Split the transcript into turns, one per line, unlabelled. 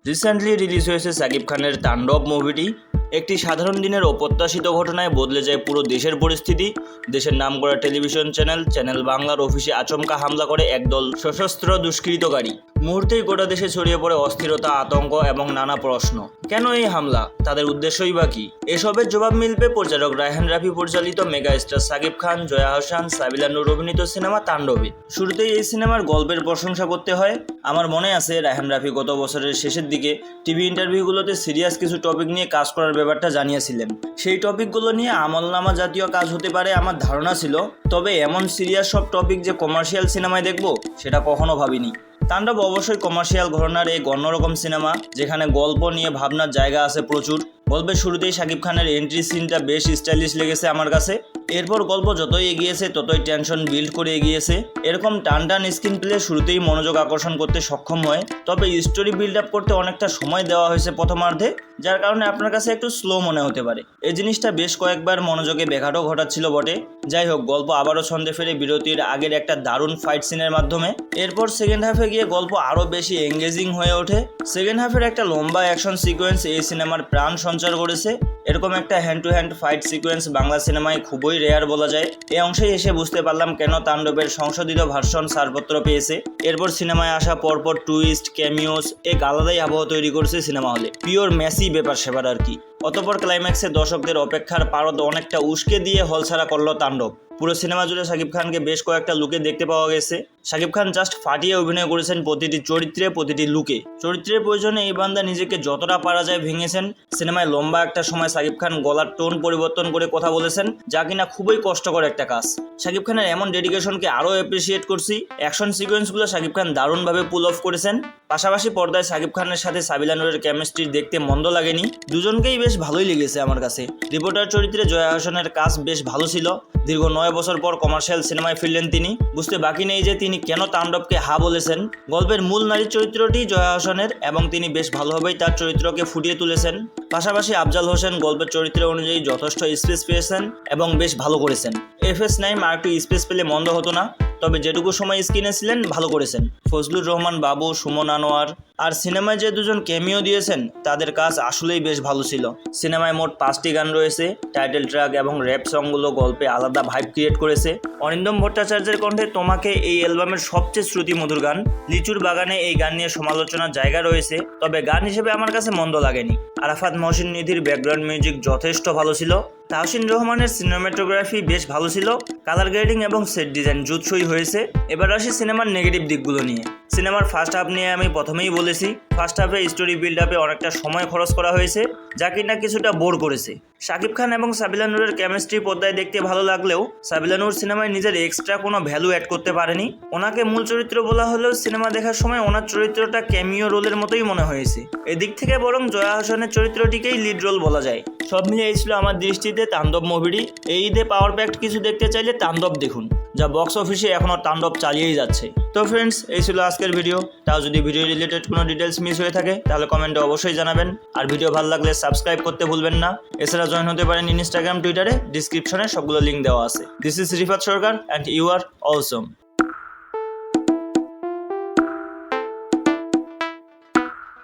Recently release হয়েছে সাকিব খানের তাণ্ডব মুভিটি। একটি সাধারণ দিনের অপ্রত্যাশিত ঘটনায় বদলে যায় পুরো দেশের পরিস্থিতি। দেশের নামকরা টেলিভিশন চ্যানেল বাংলার অফিসে আচমকা হামলা করে একদল সশস্ত্র দুষ্কৃতকারী। মুহূর্তেই গোটা দেশে ছড়িয়ে পড়ে অস্থিরতা, আতঙ্ক এবং নানা প্রশ্ন। কেন এই হামলা? তাদের উদ্দেশ্যই বা কী? এসবের জবাব মিলবে পরিচালক রায়হান রাফি পরিচালিত মেগা স্টার সাকিব খান, জয়া আহসান, সাবিলা নূর অভিনীত সিনেমা তাণ্ডবে। শুরুতেই এই সিনেমার গল্পের প্রশংসা করতে হয়। আমার মনে আছে রায়হান রাফি গত বছরের শেষের দিকে টিভি ইন্টারভিউগুলোতে সিরিয়াস কিছু টপিক নিয়ে কাজ করার ব্যাপারটা জানিয়েছিলেন। সেই টপিকগুলো নিয়ে আমলনামা জাতীয় কাজ হতে পারে আমার ধারণা ছিল, তবে এমন সিরিয়াস সব টপিক যে কমার্শিয়াল সিনেমায় দেখব সেটা কখনো ভাবিনি। তাণ্ডব অবশ্যই কমার্শিয়াল ঘরানার এক অন্যরকম সিনেমা, যেখানে গল্প নিয়ে ভাবনার জায়গা আছে প্রচুর। গল্পের শুরুতেই সাকিব খানের এন্ট্রি সিনটা বেশ স্টাইলিশ লেগেছে আমার কাছে। এরপর গল্প যতই এগিয়েছে ততই টেনশন বিল্ড করে এগিয়েছে। এরকম টান স্ক্রিন প্লে শুরুতেই মনোযোগ আকর্ষণ করতে সক্ষম হয়, তবে স্টোরি বিল্ড আপ করতে অনেকটা সময় দেওয়া হয়েছে প্রথমার্ধে, যার কারণে আপনার কাছে একটু স্লো মনে হতে পারে। এই জিনিসটা বেশ কয়েকবার মনোযোগে ব্যাঘাতও ঘটাচ্ছিল বটে। যাই হোক, গল্প আবারও ছন্দে ফেরে বিরতির আগের একটা দারুণ ফাইট সিনের মাধ্যমে। এরপর সেকেন্ড হাফে গিয়ে গল্প আরও বেশি এঙ্গেজিং হয়ে ওঠে। সেকেন্ড হাফের একটা লম্বা অ্যাকশন সিকোয়েন্স এই সিনেমার প্রাণ সঞ্চার করেছে। এরকম একটা hand to hand fight sequence Bangla সিনেমায় খুবই রেয়ার বলা যায়। এই অংশেই এসে বুঝতে পারলাম কেন তাণ্ডবের সংশোধিত ভার্সন ছাড়পত্র পেয়েছে। এরপর সিনেমায় আসা পরপর টুইস্ট, ক্যামিওস এক আলাদাই আবহাওয়া তৈরি করছে সিনেমা হলে। পিওর মেসি ব্যাপার সেবার আর কি। অতঃপর ক্লাইম্যাক্সে দর্শকদের অপেক্ষার পারদ অনেকটা উস্কে দিয়ে হলছাড়া করলো তাণ্ডব। পুরো সিনেমা জুড়ে সাকিব খানকে বেশ কয়েকটা লুকে দেখতে পাওয়া গেছে। সাকিব খান জাস্ট ফাটিয়ে অভিনয় করেছেন প্রতিটি চরিত্রে, প্রতিটি লুকে। চরিত্রের প্রয়োজনে এই বান্দা নিজেকে যতটা পারা যায় ভেঙেছেন। সিনেমায় লম্বা একটা সময় সাকিব খান গলার টোন পরিবর্তন করে কথা বলেছেন, যা কিনা খুবই কষ্টকর একটা কাজ। সাকিব খানের এমন ডেডিকেশনকে আরও অ্যাপ্রিসিয়েট করছি। অ্যাকশন সিকোয়েন্সগুলো সাকিব খান দারুণভাবে পুল অফ করেছেন। পাশাপাশি পর্দায় সাকিব খানের সাথে সাবিলা নূরের কেমিস্ট্রি দেখতে মন্দ লাগেনি। দুজনকেই বেশ ভালোই লেগেছে আমার কাছে। রিপোর্টার চরিত্রে জয়া আহসানের কাজ বেশ ভালো ছিল। দীর্ঘ 9 বছর পর কমার্শিয়াল সিনেমায় ফিরলেন তিনি। বুঝতে বাকি নেই যে তিনি কেন তাণ্ডবকে হা বলেছেন। গল্পের মূল নারী চরিত্রটি জয়া আহসানের এবং তিনি বেশ ভালোভাবেই তার চরিত্রকে ফুটিয়ে তুলেছেন। পাশাপাশি আফজাল হোসেন গল্পের চরিত্র অনুযায়ী যথেষ্ট স্পেস পেয়েছেন এবং বেশ ভালো করেছেন। FS নাইম আর একটু স্পেস পেলে মন্দ হতো না, তবে যেটুকু সময় স্ক্রিনে ছিলেন ভালো করেছেন। ফজলুর রহমান বাবু, সুমন আনোয়ার আর সিনেমায় যে দুজন ক্যামিও দিয়েছেন তাদের কাজ আসলেই বেশ ভালো ছিল। সিনেমায় মোট 5টি গান রয়েছে। টাইটেল ট্র্যাক এবং র্যাপ সংগুলো গল্পে আলাদা ভাইব ক্রিয়েট করেছে। অরিন্দম ভট্টাচার্যের কণ্ঠে তোমাকে এই অ্যালবামের সবচেয়ে শ্রুতিমধুর গান। লিচুর বাগানে এই গান নিয়ে সমালোচনার জায়গা রয়েছে, তবে গান হিসেবে আমার কাছে মন্দ লাগেনি। আরাফাত মহসিন নিধির ব্যাকগ্রাউন্ড মিউজিক যথেষ্ট ভালো ছিল। তাহসিন রহমানের সিনেমাটোগ্রাফি বেশ ভালো ছিল। কালার গ্রেডিং এবং সেট ডিজাইন জুৎসই হয়েছে। এবার আসি সিনেমার নেগেটিভ দিকগুলো নিয়ে। সিনেমার ফার্স্ট হাফ নিয়ে আমি প্রথমেই বলেছি, ফার্স্ট হাফে স্টোরি বিল্ড আপে অনেকটা সময় খরচ করা হয়েছে, যা কিনা কিছুটা বোর করেছে। সাকিব খান এবং সাবিলা নূরের কেমিস্ট্রি পর্দায় দেখতে ভালো লাগলেও সাবিলা নূর সিনেমায় নিজের এক্সট্রা কোনো ভ্যালু অ্যাড করতে পারেনি। ওনাকে মূল চরিত্র বলা হলেও সিনেমা দেখার সময় ওনার চরিত্রটা ক্যামিও রোলের মতোই মনে হয়েছে। এদিক থেকে বরং জয়া আহসানের চরিত্রটিকেই লিড রোল বলা যায়। সব মিলিয়ে এই ছিল আমার দৃষ্টিতে তাণ্ডব মুভিটি। এই ঈদে পাওয়ার প্যাক্ট কিছু দেখতে চাইলে তাণ্ডব দেখুন, যা বক্স অফিসে এখনও তাণ্ডব চালিয়েই যাচ্ছে। তো ফ্রেন্ডস, এই ছিল আজকের ভিডিও। তাও যদি ভিডিও রিলেটেড কোনো ডিটেলস মিস হয়ে থাকে তাহলে কমেন্টে অবশ্যই জানাবেন। আর ভিডিও ভালো লাগলে সাবস্ক্রাইব করতে ভুলবেন না। এছাড়া জয়েন হতে পারেন ইনস্টাগ্রাম, টুইটারে, ডিসক্রিপশনে সবগুলো লিঙ্ক দেওয়া আছে। This is Rifat Sarkar and you are Assam.